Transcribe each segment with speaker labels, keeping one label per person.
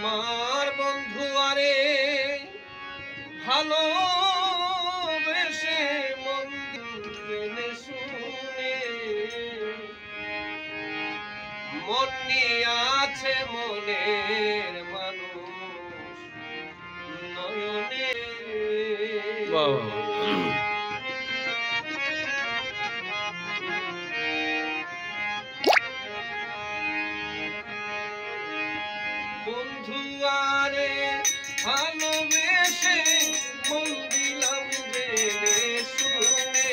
Speaker 1: আমার বন্ধু আরে ভালোবেসে মন জেনে শুনে মন নিয়ে আছে মনের মানুষ নয়নে। বন্ধু আরে ভালোবেসে মন দিলাম জেনে শুনে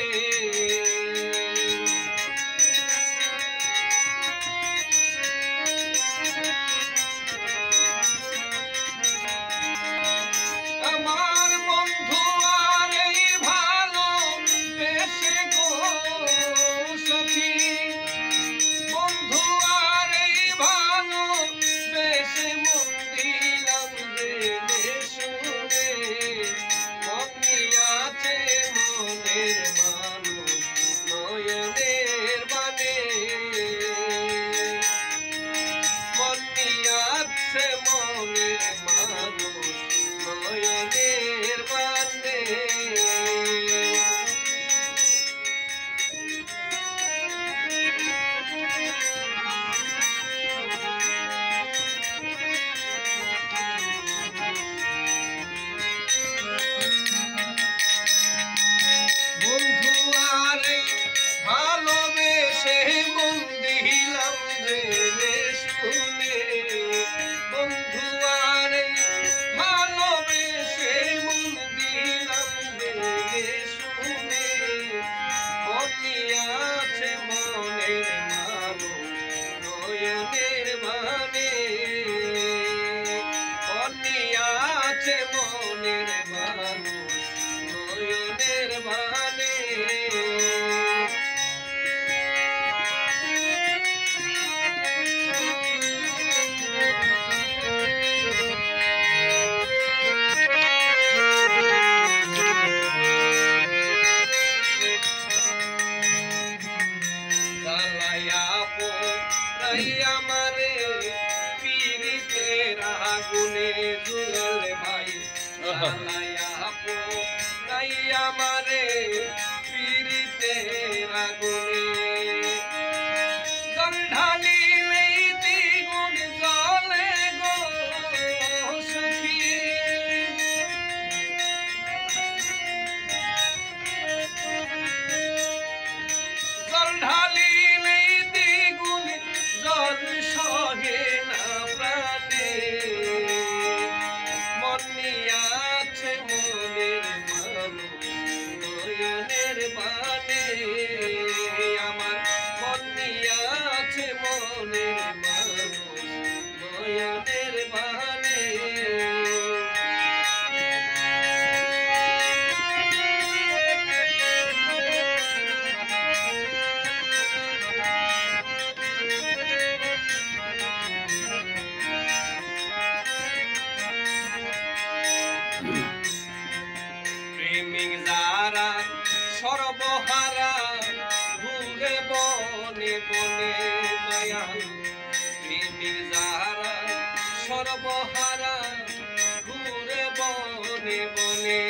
Speaker 1: আমার বন্ধু আরে ভালোবেসে গো সখী বন্ধু আরে ভালোবেসে মন দিলাম জেনে শুনে মন নিয়াছে মনের মানুষ নয়নের বানে মন নিয়াছে মনের মানুষ নয়নের বানে। বন্ধু আরে ভালোবেসে মন দিলাম জেনে শুনে বন্ধু আরে ভালোবেসে মন দিলাম জেনে শুনে মন নিয়াছে মনের মানুষ নয়নের বানে মন নিয়াছে মনের মানুষ নয়নের বানে। আমারে পীড়িতের আগুনে জুড়ালে ভাই আমারে পীড়িতের আগুনে জল ঢালিলেই দ্বিগুণ জলে গো সখী জল ঢালিলেই দ্বিগুণ জল সহে না প্রাণে মন নিয়াছে মনের মানুষ নয়নের বানে আমার মন নিয়াছে মনের মানুষ নয়নের বানে। প্রেমিক যারা সর্বহারা ঘুরে বনে বনে দয়াল প্রেমিক যারা সর্বহারা ঘুরে বনে বনে